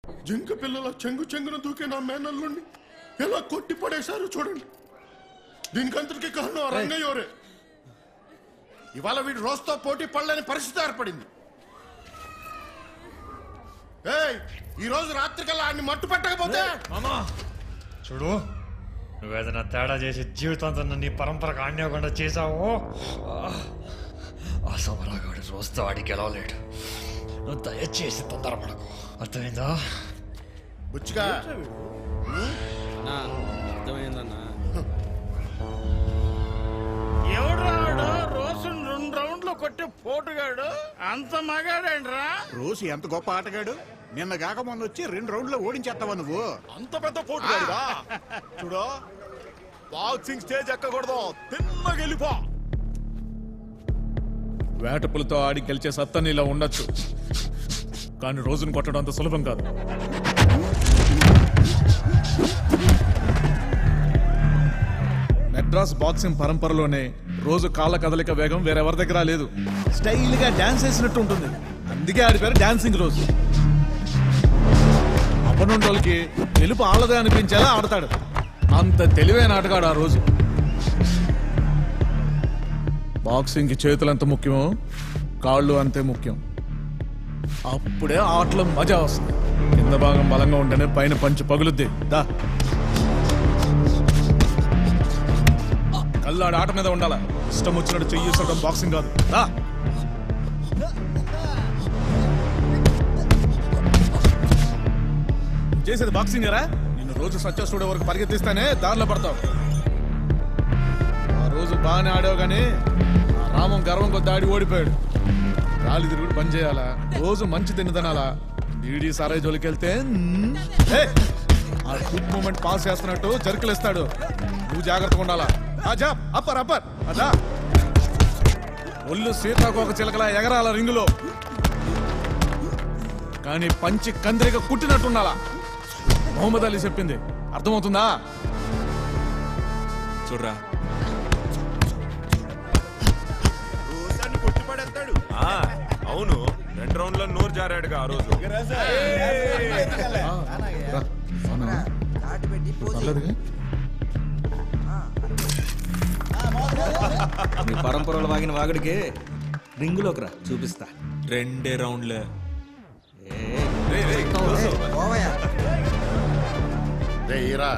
జింక పిల్లల చెంగు చెంగున దూకే నా మేనల్లుండి ఎలా కొట్టి పడేశారు చూడండి. దీనికంతటికి కారణం ఆ రంగయ్యోరే. ఇవాళ వీడు రోజుతో పోటీ పడలేని పరిస్థితి ఏర్పడింది. ఈ రోజు రాత్రికల్లా ఆడిని మట్టు పెట్టకపోతే చూడు, నువ్వేదైనా తేడా చేసి జీవితంతో నీ పరంపరకు ఆన్యకుండా చేశావు. ఆ సమరాగాడు రోజుతో ఆడికి గెలవలేడు. నువ్వు దయచేసి తొందరపడకు, అర్థమైందా? బుచ్చిగా అర్థమైందన్నా. ఎవడాడు రోజు 2 రౌండ్లు కొట్టి పోటుగాడు అంత మగాడేంట్రా? రోజు ఎంత గొప్ప ఆటగాడు. నిన్న కాక మొన్న వచ్చి 2 రౌండ్లో ఓడించేస్తావా నువ్వు? అంత పెద్ద పోటుగాడుగా. చూడు, బాక్సింగ్ స్టేజ్ ఎక్కకూడదు, తిన్నగా వెళ్ళిపో. వేటపులతో ఆడి గెలిచే సత్తా నీలో ఉండొచ్చు, కానీ రోజును కొట్టడం అంత సులభం కాదు. మెడ్రాస్ బాక్సింగ్ పరంపరలోనే రోజు కాళ్ళ కదలిక వేగం వేరెవరి దగ్గర లేదు. స్టైల్ గా డాన్స్ వేసినట్టు ఉంటుంది, అందుకే ఆడి పేరు డాన్సింగ్ రోజు. అప్పనుండోళ్ళకి గెలుపు ఆళ్ళదే అనిపించేలా ఆడతాడు. అంత తెలివైన ఆటగాడు ఆ రోజు. బాక్సింగ్ కి చేతులు ఎంత ముఖ్యమో కాళ్ళు అంతే ముఖ్యం. అప్పుడే ఆటలో మజా వస్తుంది. కింద భాగం బలంగా ఉంటేనే పైన పంచి పగులుద్ది. దా, కళ్ళాడి ఆట మీద ఉండాల. ఇష్టం వచ్చినట్టు చెయ్యడం బాక్సింగ్ కాదు. దా, చేసేది బాక్సింగ్ రా. నిన్ను రోజు సత్య స్టూడియో వరకు పరిగెత్తిస్తానే దారిలో పడతావు. ఆ రోజు బాగానే ఆడావు, కానీ రామం గర్వం కొద్ది ఆడి ఓడిపోయాడు. గాలి తిరుగుడు పని చేయాలా, రోజు మంచి తిండి తినాలా. బీడీ సారాయి జోలికెళ్తే ఆ గుడ్ మూమెంట్ పాస్ చేస్తున్నట్టు జరుకులు ఇస్తాడు. నువ్వు జాగ్రత్తగా ఉండాలా. అప్పర్ అప్పర్ అదా, ఒళ్ళు సీతాకోక చిలకలా ఎగరాల రింగులో, కానీ పంచి కందిరిగా కుట్టినట్టుండాలా. మొహమ్మద్ అలీ చెప్పింది అర్థమవుతుందా? చూడరా, కొట్టి పడేస్తాడు. అవును, 2 రౌండ్లో నోరు జారాడుగా ఆ రోజు. మీ పరంపరలో వాగిన వాగుడికి రింగులోకి రా, చూపిస్తా. 2 రౌండ్లే. ఈరా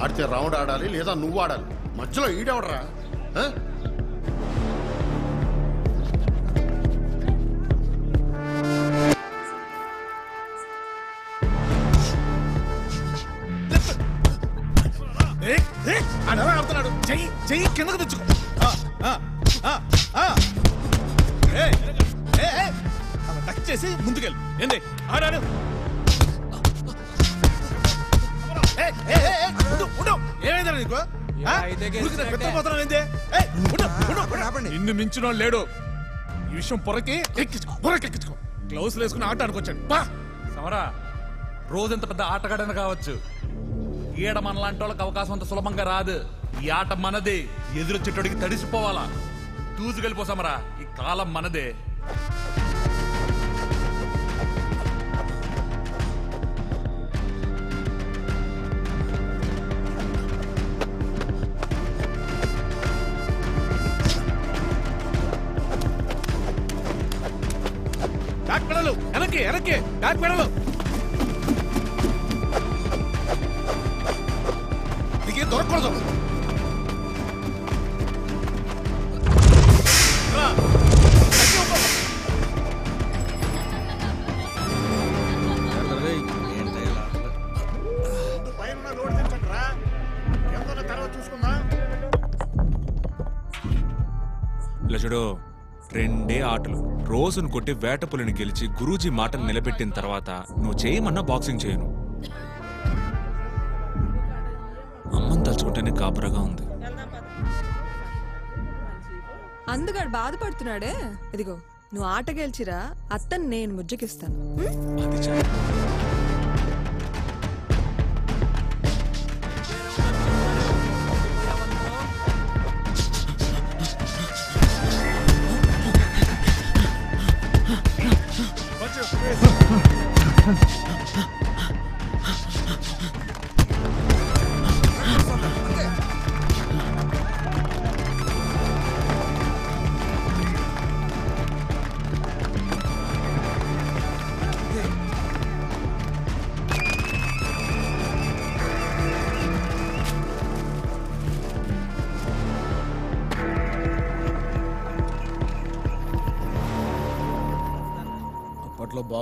ఆడితే రౌండ్ ఆడాలి, లేదా నువ్వు ఆడాలి. మధ్యలో ఈడెవడరా? ఆడుతున్నాడు. చెయ్యి చెయ్యి కిందకు తెచ్చుకో. టచ్ చేసి ముందుకెళ్ళి. ఏంది ఆడాడు? ఏమైందా నీకు? నిన్ను మించిన లేడు. ఈ విషయం పొరకి ఎక్కించుకో. గ్లౌస్ వేసుకుని ఆట ఆడుకొచ్చాడు. సమరా, రోజంత పెద్ద ఆటగాడని కావచ్చు, ఈడ మనలాంటి వాళ్ళకి అవకాశం అంత సులభంగా రాదు. ఈ ఆట మనదే, ఎదురొచ్చేటోడికి తడిసిపోవాలా. దూసుకెళ్ళిపో సమరా, ఈ కాలం మనదే. బ్యాక్ పెడలు వెనక్కి వెనక్కి, బ్యాక్ పెడలు. నీకేం దొరకకూడదు. ఇలా చూడు, 2 ఆటలు. రోజును కొట్టి వేటపులిని గెలిచి గురూజీ మాటలు నిలబెట్టిన తర్వాత నువ్వు చేయమన్నా బాక్సింగ్ చేయను. అమ్మని తలుచుకుంటేనే కాపురగా ఉంది. అందుగాడు బాధపడుతున్నాడే. ఇదిగో, నువ్వు ఆట గెలిచిరా, అత్తను నేను ముజ్జకిస్తాను. అది చాలు.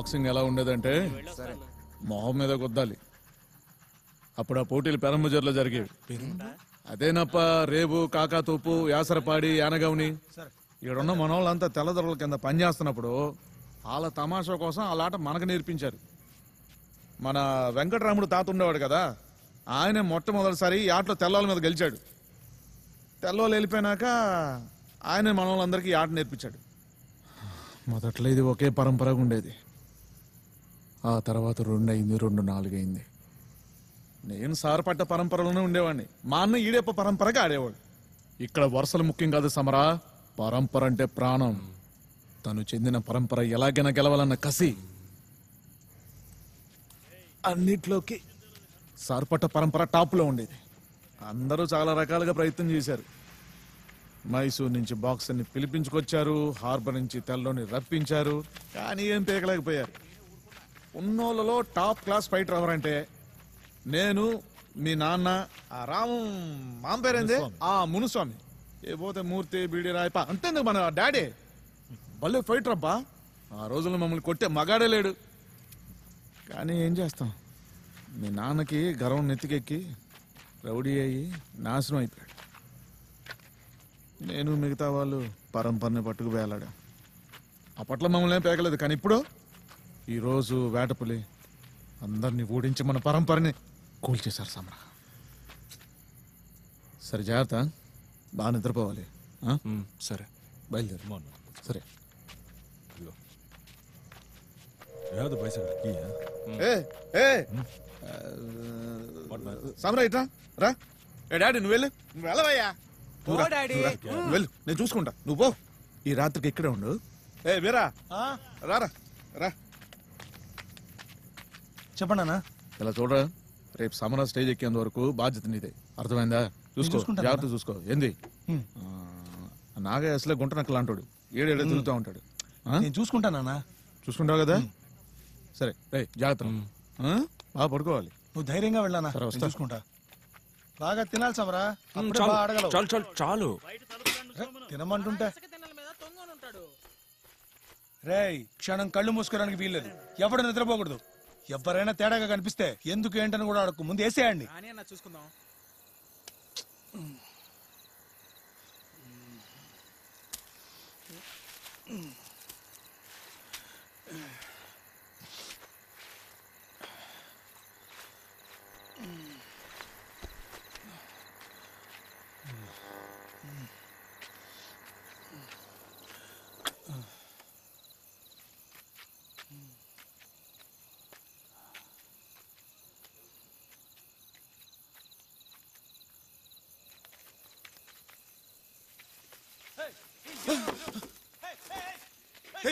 బాక్సింగ్ ఎలా ఉండేదంటే మొహం మీద గుద్దాలి. అప్పుడు ఆ పోటీలు పెరంబజర్లో జరిగేవి. అదేనప్ప రేపు కాకాతోపు యాసరపాడి యానగౌని ఈడున్న మనోళ్ళంతా తెల్లదొరల కింద పనిచేస్తున్నప్పుడు వాళ్ళ తమాషా కోసం వాళ్ళ ఆట మనకు నేర్పించారు. మన వెంకటరాముడు తాత ఉండేవాడు కదా, ఆయన మొట్టమొదటిసారి ఈ ఆటలో తెల్లాల మీద గెలిచాడు. తెల్లోళ్ళు వెళ్ళిపోయినాక ఆయన మనోళ్ళందరికీ ఈ ఆట నేర్పించాడు. మొదట్లో ఇది ఒకే పరంపరగా ఉండేది. ఆ తర్వాత 2 అయింది, 2 4 అయింది. నేను సారపట్ట పరంపరలోనే ఉండేవాడిని. మా అన్న ఈడేప పరంపరగా ఆడేవాడు. ఇక్కడ వరుసలు ముఖ్యం కాదు సమరా, పరంపర అంటే ప్రాణం. తను చెందిన పరంపర ఎలాగైనా గెలవాలన్న కసి. అన్నిట్లోకి సార్పట్ట పరంపర టాప్లో ఉండేది. అందరూ చాలా రకాలుగా ప్రయత్నం చేశారు. మైసూర్ నుంచి బాక్సర్ని పిలిపించుకొచ్చారు, హార్బర్ నుంచి తెల్లోని రప్పించారు, కానీ ఏం పీకలేకపోయారు. ఉన్నోళ్ళలో టాప్ క్లాస్ ఫైటర్ ఎవరంటే నేను, మీ నాన్న, ఆ రాము మామ పేరేంది, ఆ మునుస్వామి, ఏ పోతే మూర్తి, బీడి రాయప, అంతేందుకు మన డాడీ భలే ఫైటర్ అబ్బా. ఆ రోజుల్లో మమ్మల్ని కొట్టే మగాడే లేడు. కానీ ఏం చేస్తాం, మీ నాన్నకి గర్వం నెత్తికెక్కి రౌడీ అయ్యి నాశనం అయిపోయాడు. నేను మిగతా వాళ్ళు పరంపరని పట్టుకు వేలాడా. అప్పట్లో మమ్మల్ని ఏం పేకలేదు, కానీ ఇప్పుడు ఈరోజు వేటపులి అందరినీ ఓడించి మన పరంపరని కూల్చేశారు సమరా. సరే జాగ్రత్త, బాగా నిద్రపోవాలి. సరే బయలుదేరు. సరే సమరా ఇట్రా రా. ఏ డాడీ నువ్వు వెళ్ళు. నువ్వు వెళ్ళవయ్యా. నువ్వు వెళ్ళు, నేను చూసుకుంటా. నువ్వు పో, ఈ రాత్రికి ఇక్కడే ఉండు. ఏ వీరా రారా రా. చెప్పండి. ఇలా చూడరా, రేపు సమరా స్టేజ్ ఎక్కేంత వరకు బాధ్యత నీదే, అర్థమైందా? చూసుకో, జాగ్రత్త చూసుకో. ఏంది నాగయ్య అసలే గుంట నక్కలు అంటాడు, ఏడేడే తిరుగుతూ ఉంటాడు. నేను చూసుకుంటానా? చూసుకుంటావు కదా, సరే రే జాగ్రత్త. బాగా పడుకోవాలి. నువ్వు ధైర్యంగా వెళ్ళానా? చూసుకుంటా. బాగా తినాలి సమరా, చాలు చాలు చాలు. తినమంటుంటే రేయ్, క్షణం కళ్ళు మూసుకోవడానికి వీల్లేదు. ఎవడు నిద్రపోకూడదు. ఎవరైనా తేడాగా కనిపిస్తే ఎందుకు ఏంటని కూడా అడగకు, ముందు వేసేయండి. చూసుకుందాం.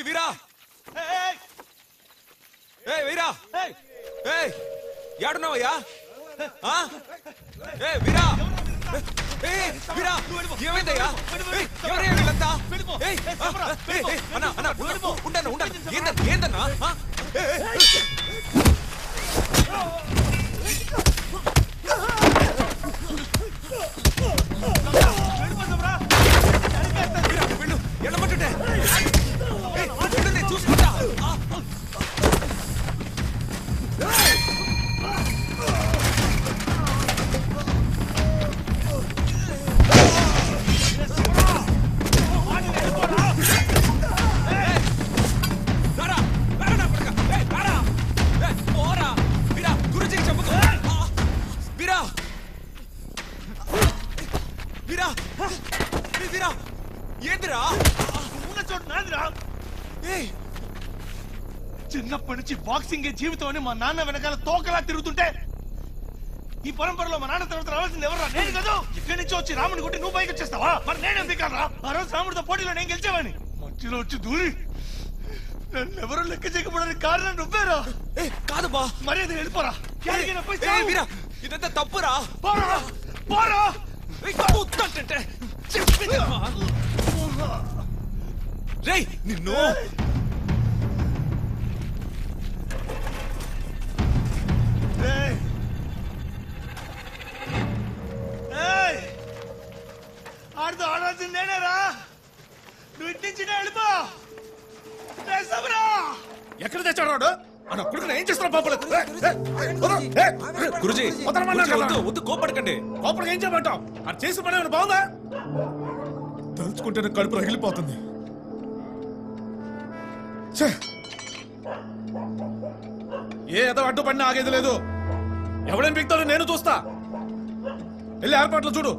వీరా, వీరా, ఏడున్నావయ్యా? వీరా, వీరా, ఏమైందయ్యా? ఎవరయ్యా వీళ్ళంతా? ఉంటాను ఉంటాను. ఏందన్నా? ఎడమంటుంటే చూసుకుంటా. గురుజీకి చెప్పుకో. వీరా, వీరా, వీరా, ఏందిరా? ఉన్న చోటు నాదిరా. చిన్నప్పటి నుంచి బాక్సింగ్ జీవితం అని మా నాన్న వెనకాల తోకలా తిరుగుతుంటే ఈ పరంపరలో మా నాన్న తర్వాత రావాల్సింది ఎవరా? నేను కదా. ఇక్కడి నుంచి వచ్చి రాముని కొట్టి నువ్వు పైకి వచ్చేస్తావా? మరి నేను ఎందుకు కాదురా? ఆ రోజు రాముడితో పోటీలో నేను గెలిచేవాడిని. మధ్యలో వచ్చి దూరి నన్ను ఎవరో లెక్క చేయకపోవడానికి కారణం నువ్వేరా? కాదు బా, మరి అది వెళ్ళిపోరా. వీరా, ఇదంతా తప్పురా. పోరా పోరా. రేయ్ నిన్ను. ఆడితో ఆడాల్సింది నేనేరా. నువ్వు ఇట్టించి వెళ్ళిపో. సమరా ఎక్కడ తెచ్చాడు వాడు అని అప్పుడు ఏం చేస్తున్నా పాపలేదు గురుజీ వద్దు కోపడకండి. కోపడికి ఏం చేయమంటావు? అది చేసి పని ఏమైనా బాగుందా? తలుచుకుంటేనే కడుపు రగిలిపోతుంది. ఏదో అడ్డుపడినా ఆగేది లేదు. ఎవడేం పిక్తాడో నేను చూస్తా. వెళ్ళి ఏర్పాట్లు చూడు.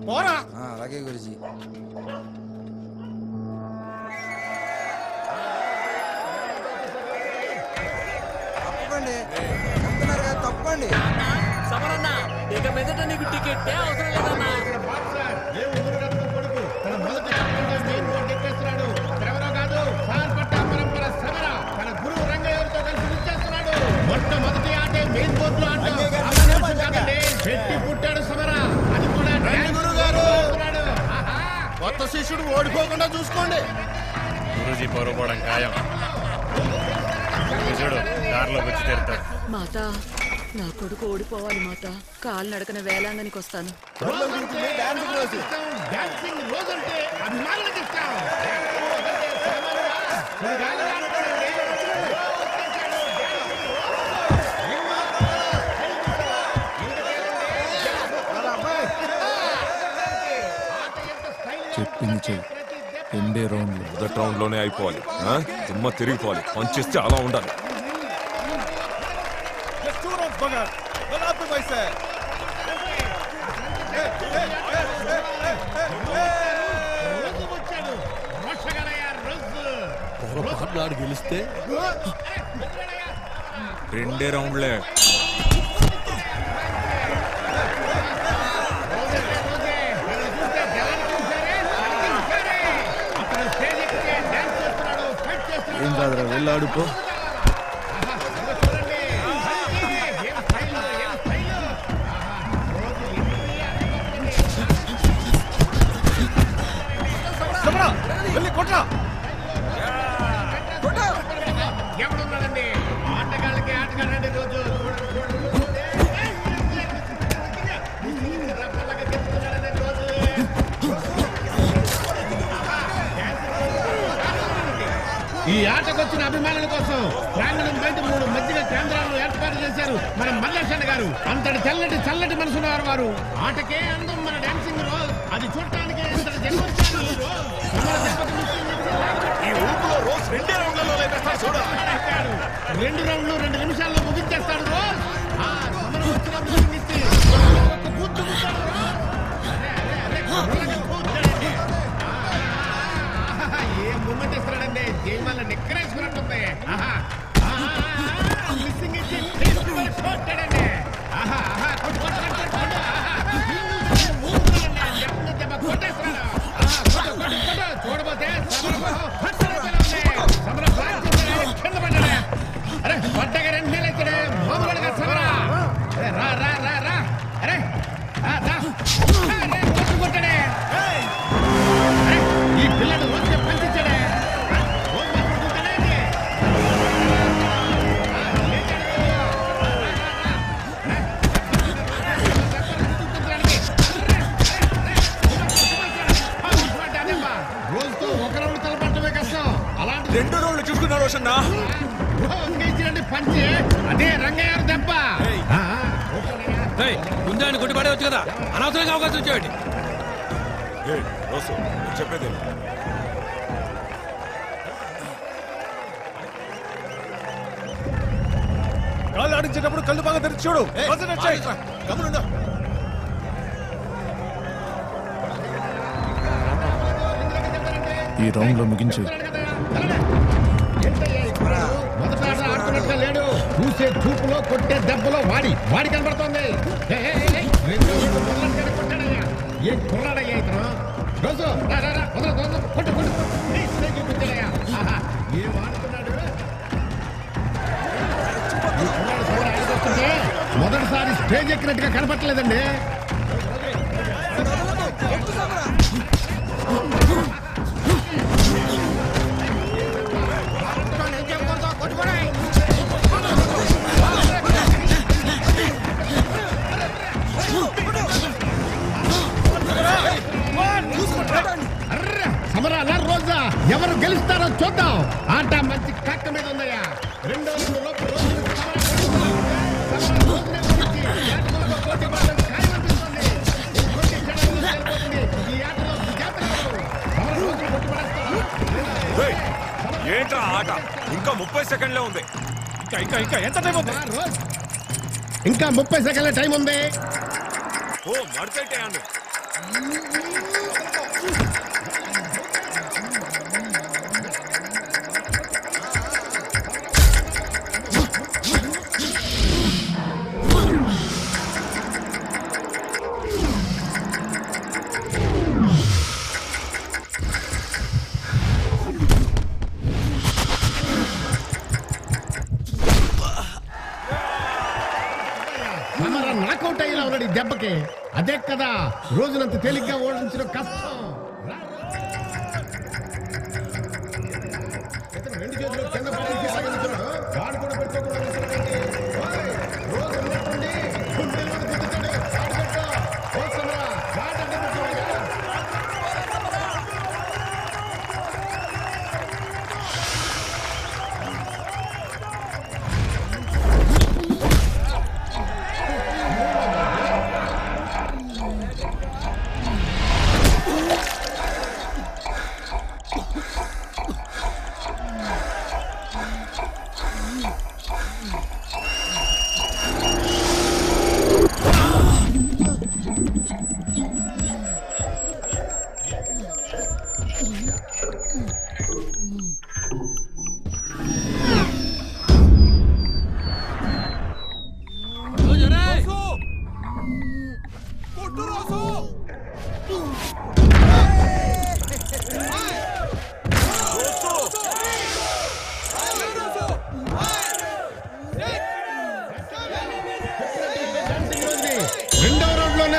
పోరా. అలాగే గురుజీ. తప్పండి సమరన్న, ఇక మీదట నీకు టికెట్ అవసరం లేదన్నా. మొట్టమొదటి ఆటే మెయిన్ బోర్డు లో పెట్టి పుట్టాడు సమర. అది కూడా కొత్త శిష్యుడు ఓడిపోకుండా చూసుకోండి. గురూజీ పొరపోవడం ఖాయం. చూడు దారిలోకి వచ్చి తీరుతాడు. మాత, నా కొడుకు ఓడిపోవాలి మాత. కాలు నడకన వేలాంగనికి వస్తాను. చెప్పింది చెయ్యి. 2 రౌండ్లు. మొదటి రౌండ్ లోనే అయిపోవాలి. దుమ్మ తిరిగిపోవాలి. పంచేస్తే అలా ఉండాలి. గెలిస్తే 2 రౌండ్లే. ఏం కాదురా, వెళ్ళాడుకో. వెళ్ళి కొట్రా. ఎవడున్నాడండి? ఆటగాళ్ళకి ఆటగాడండి రోజు. ఈ ఆటకొచ్చిన అభిమానుల కోసం ప్రాంగణం బయట 3 మధ్య కేంద్రాలను ఏర్పాటు చేశారు మన మల్లేశన్న గారు. అంతటి చల్లటి మనసున్న వారు. ఆటకే అందం మన డాన్సింగ్ రోజ్. అది చూడటానికి ఈ ఊపులో రోజ్ 2 రౌండ్లలో 2 రౌండ్లు 2 నిమిషాల్లో ముగించేస్తాడు రోజ్. ఏం ముమ్మటిస్తాడండి. జయమాల నిక్కరేసుకున్నట్టుంది. మిస్సింగ్ ఇచ్చి కొట్టాడండి. చూడబోతే సమర కింద పడ్డాడే. అరే పడ్డగా 2 నెలలు ఇచ్చాడే మామూలుగా సమర. రా రా రా రా. అరే కొట్టాడే. ఈ పిల్లడు వచ్చే పంచాడే. రోజుతో 1 రౌండ్ తలపట్టమే కష్టం. అలాంటి 2 రౌండ్లు చూసుకున్నా రోషన్న. పంచే అదే రంగయ్య దెబ్బ. గుంజాన్ని కొట్టి పడవచ్చు కదా, అనవసరంగా అవకాశం వచ్చేవాడి. చెప్పేది కాళ్ళు ఆడించేటప్పుడు కళ్ళు బాగా తెరిచి చూడు. గమనుండు. ఈ రౌండ్ లో ముగించు. మొదట ఆడుతున్నట్టుగా లేడు. చూసే చూపులో కొట్టే దెబ్బలో వాడి కనబడుతోంది. ఏం కొన్నాడయ్యా ఇతను? రోజు కొట్టు కూర్చోడయ్యా. ఏం ఆడుతున్నాడు? మొదటిసారి స్టేజ్ ఎక్కినట్టుగా కనపట్టలేదండి. సమరాల రోజా ఎవరు గెలుస్తారో చూద్దాం. ఆట మంచి ఉంది. ఇంకా ఎంత టైం ఉంది? ఇంకా 30 సెకండ్ల టైం ఉంది. ఓ మడతేయండి. నాకౌట్ అయ్యేలా ఉన్నాడు దెబ్బకి. అదే కదా రోజునంత తేలిగ్గా ఓడించడం కష్టం. 2 చేతులు కింద పడేసి సాగించాడు. వాడు కూడా పెట్టుకోకుండా రోజు ఉన్నట్టుండి గుండెలను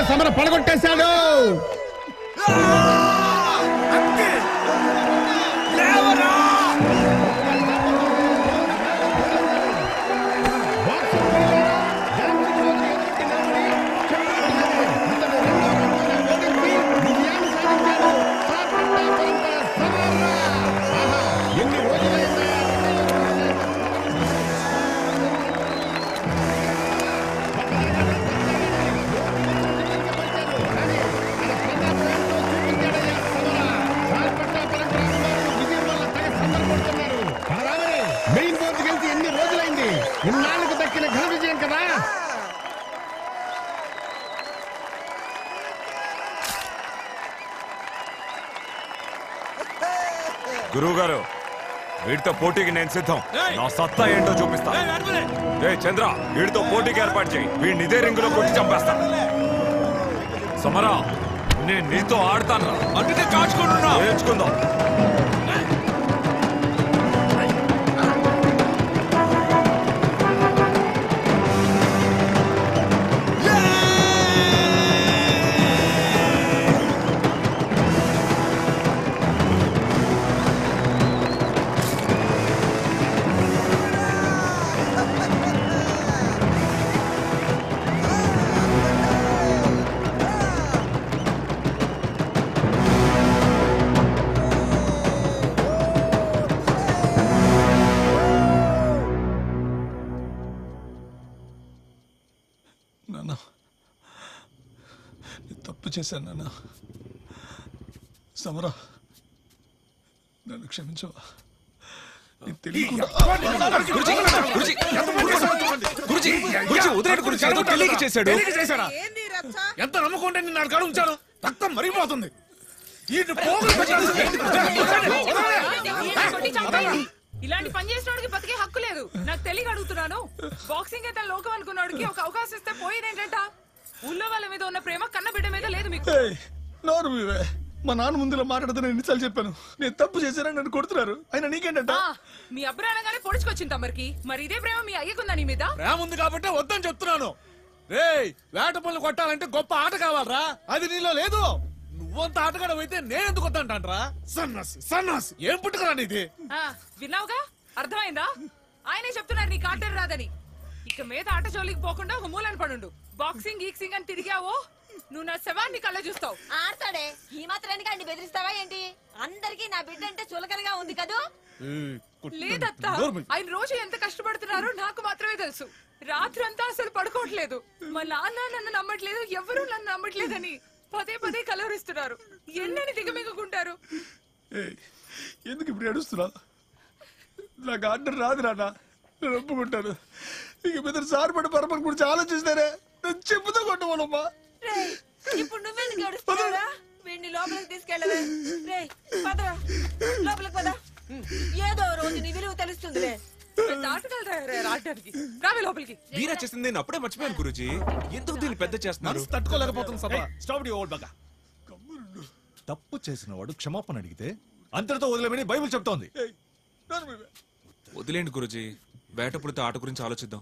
సమర పడగొట్టేశాడు. మెయిన్ బోర్డు గెలిచి ఎన్ని రోజులైంది. ఇన్నాళ్ళకు దక్కిన ఘన విజయం కదా. గురువు గారు, వీడితో పోటీకి నేను సిద్ధం. నా సత్తా ఏంటో చూపిస్తా. చంద్ర, వీడితో పోటీకి ఏర్పాటు చేయి. వీడిని ఇదే రింగులో కొట్టి చంపేస్తా. సమరా, నేను నీతో ఆడతాను. అందుకే కాచుకుంటున్నా. నేర్చుకుందాం. తప్పు చేశాను నాన్న. సమరా, నన్ను క్షమించవా? ఎంత నమ్మకుంటే నిన్ను అక్కడ ఉంచాను. రక్తం మరిగిపోతుంది. ఇలాంటి పని చేసినోడికి బతికే హక్కు లేదు. నాకు తెలియక అడుగుతున్నాను. బాక్సింగ్ అయితే లోకం అనుకున్నాడికి ఒక అవకాశం ఇస్తే పోయేదేంటంట? ఊళ్ళో వాళ్ళ మీద ఉన్న ప్రేమ కన్న బిడ్డ మీద లేదు మీకు. నోరు మీవే. మా నాన్న ముందులో మాట్లాడుతున్నా ఎన్నిసార్లు చెప్పాను. నేను తప్పు చేశానని నన్ను కొడుతున్నారు. అయినా నీకేంటంట? మీ అబ్బాయి అనగానే పొడుచుకొచ్చింది తమరికి. మరి ఇదే ప్రేమ మీ అయ్యకుందా నీ మీద? ప్రేమ ఉంది కాబట్టి వద్దని చెప్తున్నాను. రేయ్, వేట పనులు కొట్టాలంటే గొప్ప ఆట కావాలరా. అది నీలో లేదు. నువ్వంత ఆటగాడు అయితే నేనెందుకు వద్దంటానరా? సన్నాసి సన్నాసి. ఏం పుట్టుకురా నీది? విన్నావుగా, అర్థమైందా? ఆయనే చెప్తున్నారు నీకు ఆట రాదని. ఇక మీద ఆట జోలికి పోకుండా ఒక మూలని పడుండు. బాక్సింగ్ గీక్సింగ్ అని తిరిగావో నువ్వు నా శవాన్ని కళ్ళ చూస్తావు. ఆడతాడే. ఈ మాత్రానికి అన్ని బెదిరిస్తావా ఏంటి? అందరికి నా బిడ్డ అంటే చులకనగా ఉంది కదూ. లేదత్తా, ఆయన రోజు ఎంత కష్టపడుతున్నారో నాకు మాత్రమే తెలుసు. రాత్రి అంతా అసలు పడుకోవట్లేదు. మా నాన్న నన్ను నమ్మట్లేదు, ఎవరు నన్ను నమ్మట్లేదని పదే పదే కలవరిస్తున్నారు. ఎన్నని దిగమిగుకుంటారు. ఎందుకు ఇప్పుడు ఏడుస్తున్నా? నాకు ఆర్డర్ రాదు నాన్న. నేను ఒప్పుకుంటాను. ఇక మీద సార్ పడి పరపడి గురించి ఆలోచిస్తారే నేను చెప్పుతో కొట్టవాలమ్మా. ఇప్పుడు నువ్వెందుకు ఏడుస్తున్నావురా? వీడిని లోపలికి తీసుకెళ్ళవే. రేయ్ పదరా, లోపలికి పద. ఏదో రోజు నీ విలువ తెలుస్తుందిలే. వీరా చేసింది నేను అప్పుడే మర్చిపోయాను గురూజీ. ఎందుకు దీన్ని పెద్ద చేస్తున్నారు? తట్టుకోలేకపోతుంది సభ. స్టాప్ ది ఓల్డ్ బగా. తప్పు చేసిన వాడు క్షమాపణ అడిగితే అంతటితో వదిలేమని బైబిల్ చెప్తోంది. వదిలేండి గురూజీ, వేటపుడితో ఆట గురించి ఆలోచిద్దాం.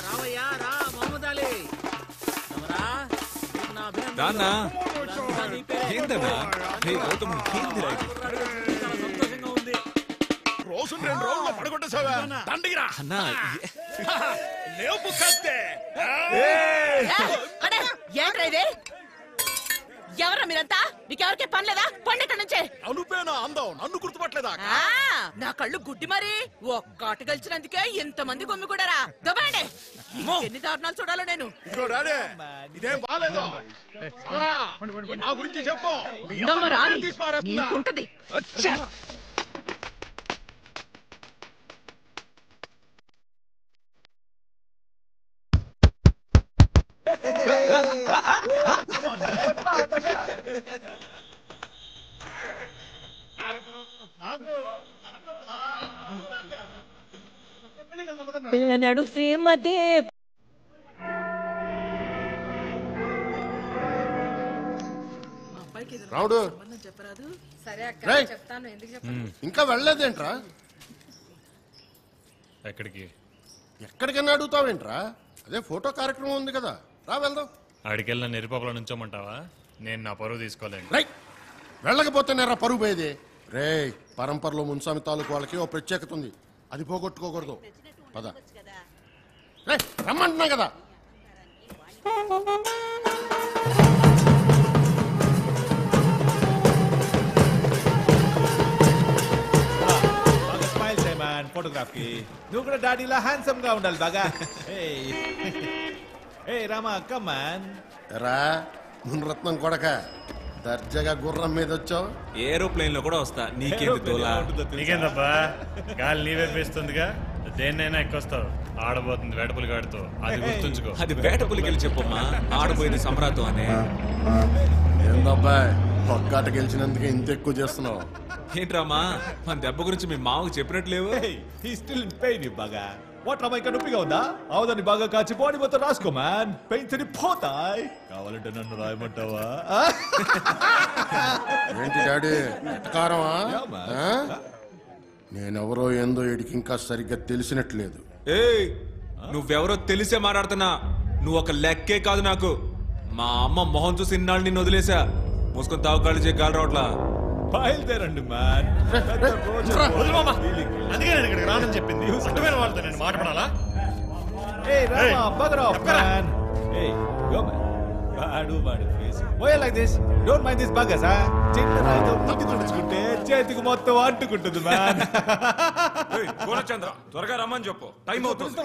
రావయ్యా రా మహమ్మద్ అలీ. నాన్నా ఏందన్నా? సంతోషంగా ఉంది. రోజు 2 రోజుల్లో పడగొట్టేసావా? దండిగిరా అన్నా. లేవు బుక్కత్తే. ఏంట్రా ఇది? ఎవరా మీరంతా? నీకెవరికే పని లేదా? పండి ఇక్కడ నుంచే. అనుపేనా అందం నన్ను గుర్తుపట్టలేదా? నా కళ్ళు గుడ్డి మరి ఒక్కాట గెలిచినందుకే ఇంతమంది కొమ్మి కూడారా? దబాండి. ఎన్ని దారుణాలు చూడాలో నేను. ఇదిగో డాడీ, ఇదేం బాలేదు. నా గురించి చెప్పు. నీకుంటది. పిల్లనాడు శ్రీమతి రావుడు సరే అక్క రేయ్. చెప్తాను. ఎందుకు చెప్పను? ఇంకా వెళ్ళలేదేంట్రా? ఎక్కడికి? ఎక్కడికన్నా అడుగుతావేంట్రా? అదే ఫోటో కార్యక్రమం ఉంది కదా, రా వెళ్దాం. ఆడికెళ్ళిన నిరుపపలో నుంచోమంటావా? నేను నా పరువు తీసుకోలేను. రైట్, వెళ్ళకపోతే నేరా పరుగు పోయేది. రే, పరంపరలో మున్సామి తాలూకు వాళ్ళకి ఓ ప్రత్యేకత ఉంది, అది పోగొట్టుకోకూడదు. పద రే, రమ్మంటున్నా కదా. స్మైల్ చేయమన్ ఫోటోగ్రాఫ్ కి. నువ్వు కూడా డాడీలా హ్యాండ్సమ్ గా ఉండాలి బాగా. ఏ రామా కమాన్. రా మున్రత్నం కొడక, దర్జాగా గుర్రం మీద వచ్చావు. ఏరోప్లేన్ లో కూడా వస్తా, నీకేంది తోలా? నీకేందబ్బా, గాలి నీవే వేస్తుందిగా, దేన్నైనా ఎక్కొస్తావు. ఆడబోతుంది వేటపులి గాడితో, అది గుర్తుంచుకో. అది వేటపులికి వెళ్ళి చెప్పమ్మా, ఆడబోయేది సమ్రాతో అని. ఏందబ్బా ఒక్కాట గెలిచినందుకే ఇంత ఎక్కువ చేస్తున్నావు? ఏంట్రామా, మన దెబ్బ గురించి మీ మామకు చెప్పినట్లేవు. స్టిల్ పెయిన్ బాగా. వాట్ రామా ఇంకా నొప్పిగా ఉందా? అవుదని బాగా కాచి బాడీ మొత్తం రాసుకో మ్యాన్, పెయిన్స్ అని పోతాయి. కావాలంటే నన్ను రాయమంటావా? ఏంటి డాడీ ఎట్కారమా? నేనెవరో ఏందో వీడికి ఇంకా సరిగ్గా తెలిసినట్లేదు. ఏయ్, నువ్వెవరో తెలిసే మాట్లాడుతున్నా. నువ్వు ఒక లెక్కే కాదు నాకు. మా అమ్మ మొహం చూసి ఇన్నాళ్ళు నిన్ను వదిలేసా. మూసుకొని తావుకాళ్ళు చేయ గాలి రావట్లా. బయలుదేరండి మ్యాన్. అందుకే నేను ఇక్కడికి రానని చెప్పింది. అడ్డమైన వాళ్ళతో నేను మాట్లాడాలా? Hey, Rama, bugger off, man. Hey, go, man. Badu, face. Why you like this? Don't mind these buggers, huh? చిన్న రాయితో ముట్టి తుడుచుకుంటే చేతికి మొత్తం అంటుకుంటుంది, man. ఏయ్, పూర్ణచంద్ర, త్వరగా రమ్మని చెప్పు, టైం అవుతుంది.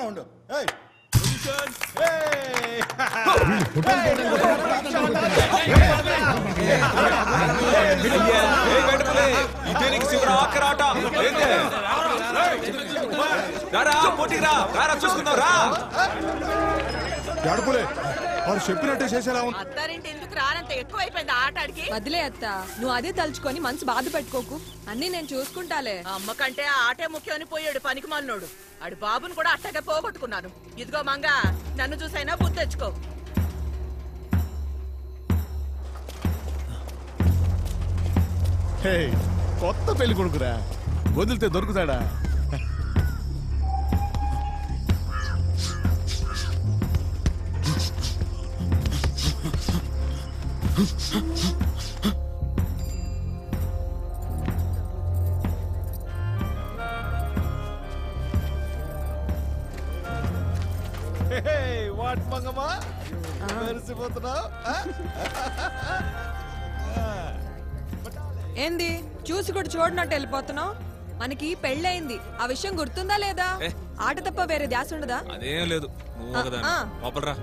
ఇదే నీకు శివరా ఆఖరాట. వాడు చెప్పినట్టే చేసేలా అత్తారింటి ఎందుకు రానంత ఎక్కువైపోయింది ఆటాడికి. వదిలే అత్త, నువ్వు అదే తలుచుకొని మనసు బాధ పెట్టుకోకు, అన్ని నేను చూసుకుంటాలే. అమ్మ కంటే ఆ ఆటే ముఖ్యమని పోయాడు పనికి మాలినోడు. ఆడు బాబుని కూడా అట్టగా పోగొట్టుకున్నాను. ఇదిగో మంగా, నన్ను చూసైనా బుద్ధి తెచ్చుకో. కొత్త పెళ్లి కొడుకురా, వదిలితే దొరుకుతాడా? వాట్ మంగమ్మా, మెరిసిపోతున్నావు? ఏంది చూసి కూడా చూడనట్టు వెళ్ళిపోతున్నావు? మనకి పెళ్ళయింది, ఆ విషయం గుర్తుందా లేదా? ఆట తప్ప వేరే ధ్యాస ఉండదా? అదేం లేదు, నువ్వు ఒకదాన్ని. లోపలరా.